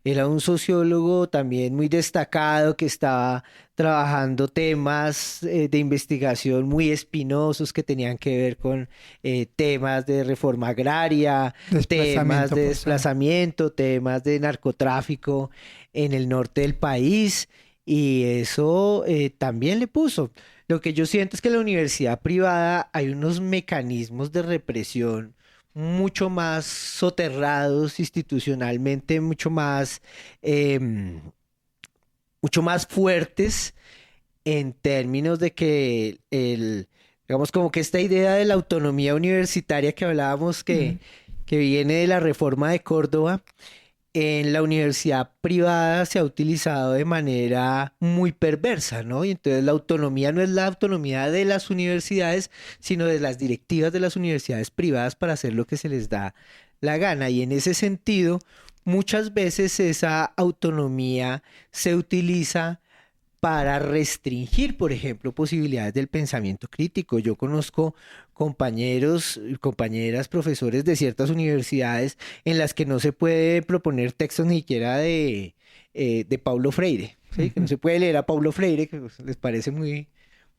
C: Era un sociólogo también muy destacado que estaba trabajando temas de investigación muy espinosos que tenían que ver con temas de reforma agraria, temas de desplazamiento, temas de narcotráfico en el norte del país, y eso también le puso. Lo que yo siento es que en la universidad privada hay unos mecanismos de represión mucho más soterrados institucionalmente, mucho más fuertes en términos de que digamos como que esta idea de la autonomía universitaria que hablábamos que viene de la reforma de Córdoba, en la universidad privada se ha utilizado de manera muy perversa, ¿no? Y entonces la autonomía no es la autonomía de las universidades, sino de las directivas de las universidades privadas para hacer lo que se les da la gana. Y en ese sentido, muchas veces esa autonomía se utiliza para restringir, por ejemplo, posibilidades del pensamiento crítico. Yo conozco compañeros, compañeras, profesores de ciertas universidades en las que no se puede proponer textos ni siquiera de Paulo Freire, ¿sí? Que no se puede leer a Paulo Freire, que les parece muy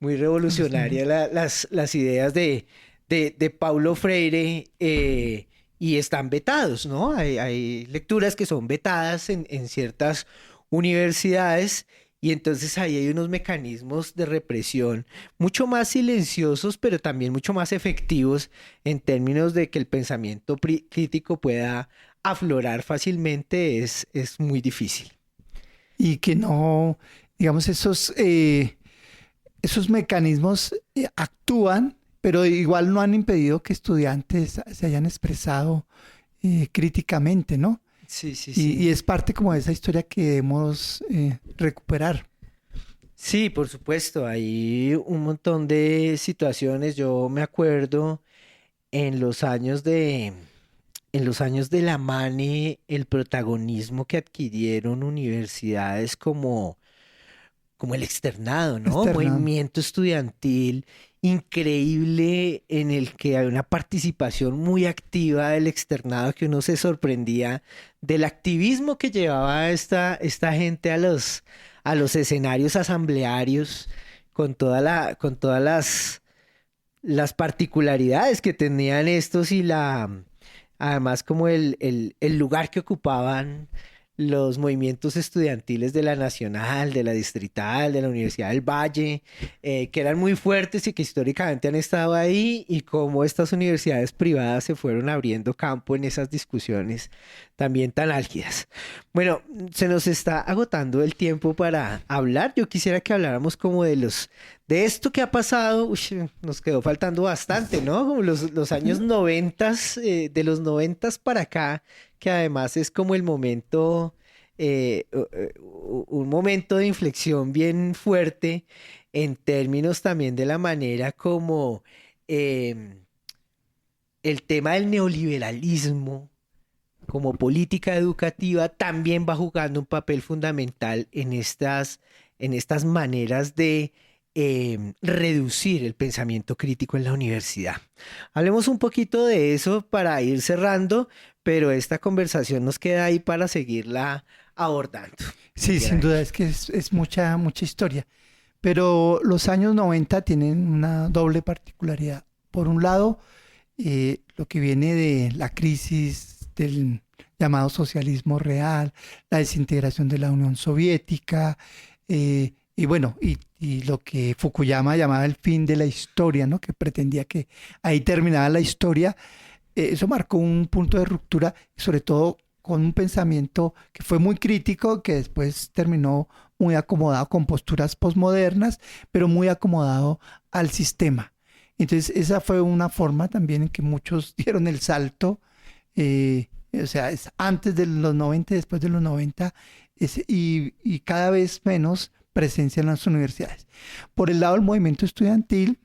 C: revolucionaria las ideas de Paulo Freire, y están vetados, ¿no? Hay lecturas que son vetadas en ciertas universidades. Y entonces ahí hay unos mecanismos de represión mucho más silenciosos, pero también mucho más efectivos en términos de que el pensamiento crítico pueda aflorar fácilmente, es muy difícil.
D: Y que no, digamos, esos mecanismos actúan, pero igual no han impedido que estudiantes se hayan expresado críticamente, ¿no?
C: Sí, sí,
D: Y,
C: sí.
D: y es parte como de esa historia que debemos recuperar.
C: Sí, por supuesto, hay un montón de situaciones. Yo me acuerdo en los años de la MANE, el protagonismo que adquirieron universidades como el externado, ¿no?
D: Externado.
C: Movimiento estudiantil increíble en el que hay una participación muy activa del externado que uno se sorprendía del activismo que llevaba esta gente a los escenarios asamblearios con todas las particularidades que tenían estos y además como el lugar que ocupaban los movimientos estudiantiles de la Nacional, de la Distrital, de la Universidad del Valle, que eran muy fuertes y que históricamente han estado ahí, y cómo estas universidades privadas se fueron abriendo campo en esas discusiones también tan álgidas. Bueno, se nos está agotando el tiempo para hablar. Yo quisiera que habláramos como de esto que ha pasado. Uy, nos quedó faltando bastante, ¿no? Como los años 90, de los 90 para acá, que además es como el momento, un momento de inflexión bien fuerte en términos también de la manera como em, el tema del neoliberalismo como política educativa también va jugando un papel fundamental en estas maneras de reducir el pensamiento crítico en la universidad. Hablemos un poquito de eso para ir cerrando, pero esta conversación nos queda ahí para seguirla abordando.
D: Sí, sin duda, es que es mucha, mucha historia. Pero los años 90 tienen una doble particularidad. Por un lado, lo que viene de la crisis del llamado socialismo real, la desintegración de la Unión Soviética, y bueno, y lo que Fukuyama llamaba el fin de la historia, ¿no? Que pretendía que ahí terminaba la historia. Eso marcó un punto de ruptura, sobre todo con un pensamiento que fue muy crítico, que después terminó muy acomodado con posturas posmodernas, pero muy acomodado al sistema. Entonces, esa fue una forma también en que muchos dieron el salto, o sea, es antes de los 90, después de los 90, y cada vez menos presencia en las universidades. Por el lado del movimiento estudiantil,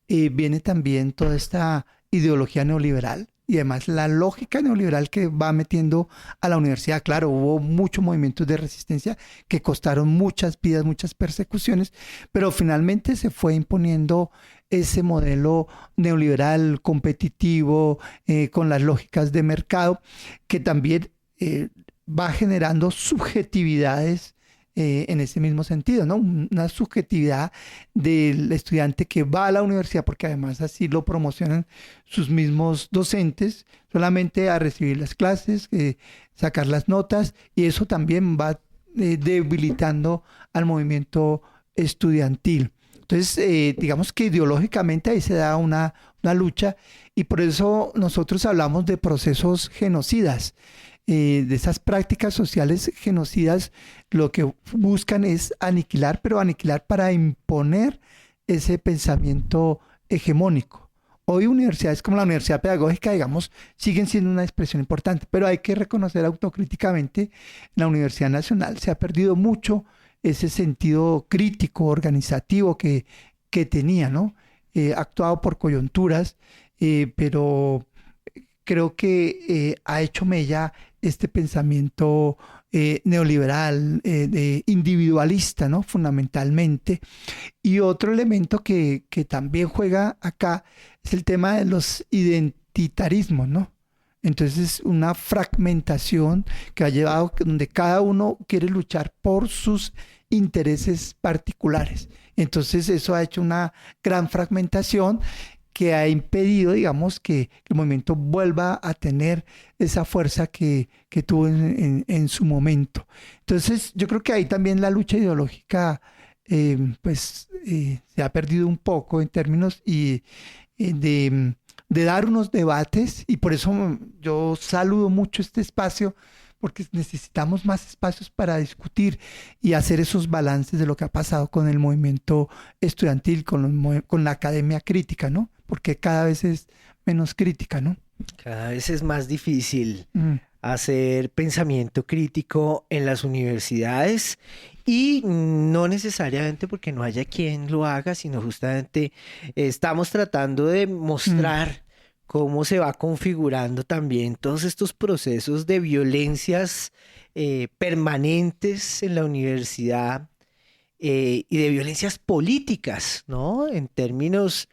D: viene también toda esta ideología neoliberal y además la lógica neoliberal que va metiendo a la universidad. Claro, hubo muchos movimientos de resistencia que costaron muchas vidas, muchas persecuciones, pero finalmente se fue imponiendo ese modelo neoliberal competitivo, con las lógicas de mercado, que también va generando subjetividades en ese mismo sentido, ¿no? Una subjetividad del estudiante que va a la universidad, porque además así lo promocionan sus mismos docentes, solamente a recibir las clases, sacar las notas, y eso también va debilitando al movimiento estudiantil. Entonces, digamos que ideológicamente ahí se da una lucha, y por eso nosotros hablamos de procesos genocidas. De esas prácticas sociales genocidas, lo que buscan es aniquilar, pero aniquilar para imponer ese pensamiento hegemónico. Hoy universidades como la Universidad Pedagógica, digamos, siguen siendo una expresión importante, pero hay que reconocer autocríticamente, en la Universidad Nacional se ha perdido mucho ese sentido crítico, organizativo que tenía, ¿no? Ha actuado por coyunturas, pero creo que ha hecho mella este pensamiento neoliberal, individualista, ¿no? Fundamentalmente. Y otro elemento que también juega acá es el tema de los identitarismos, ¿no? Entonces, una fragmentación que ha llevado donde cada uno quiere luchar por sus intereses particulares. Entonces, eso ha hecho una gran fragmentación que ha impedido, digamos, que el movimiento vuelva a tener esa fuerza que tuvo en su momento. Entonces, yo creo que ahí también la lucha ideológica se ha perdido un poco en términos de dar unos debates, y por eso yo saludo mucho este espacio, porque necesitamos más espacios para discutir y hacer esos balances de lo que ha pasado con el movimiento estudiantil, con la academia crítica, ¿no? Porque cada vez es menos crítica, ¿no?
C: Cada vez es más difícil hacer pensamiento crítico en las universidades, y no necesariamente porque no haya quien lo haga, sino justamente estamos tratando de mostrar cómo se va configurando también todos estos procesos de violencias permanentes en la universidad, y de violencias políticas, ¿no? En términos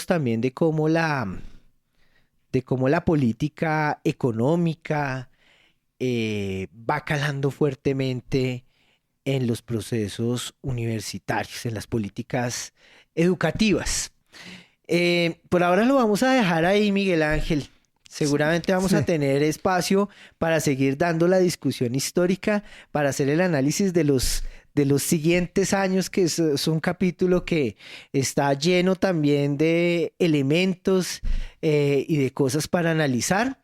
C: también de cómo la política económica va calando fuertemente en los procesos universitarios, en las políticas educativas. Por ahora lo vamos a dejar ahí, Miguel Ángel. Seguramente vamos a tener espacio para seguir dando la discusión histórica, para hacer el análisis de los siguientes años, que es un capítulo que está lleno también de elementos y de cosas para analizar.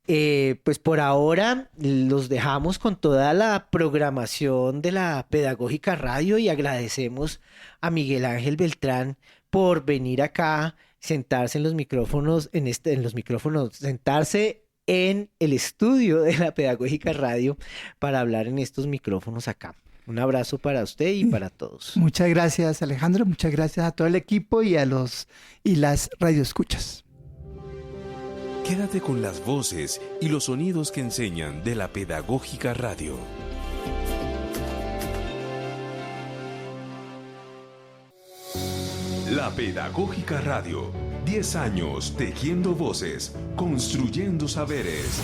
C: Pues por ahora los dejamos con toda la programación de la Pedagógica Radio, y agradecemos a Miguel Ángel Beltrán por venir acá, sentarse en los micrófonos, sentarse en el estudio de la Pedagógica Radio para hablar en estos micrófonos acá. Un abrazo para usted y para todos.
D: Muchas gracias, Alejandro. Muchas gracias a todo el equipo y las radioescuchas.
B: Quédate con las voces y los sonidos que enseñan de la Pedagógica Radio. La Pedagógica Radio. 10 años tejiendo voces, construyendo saberes.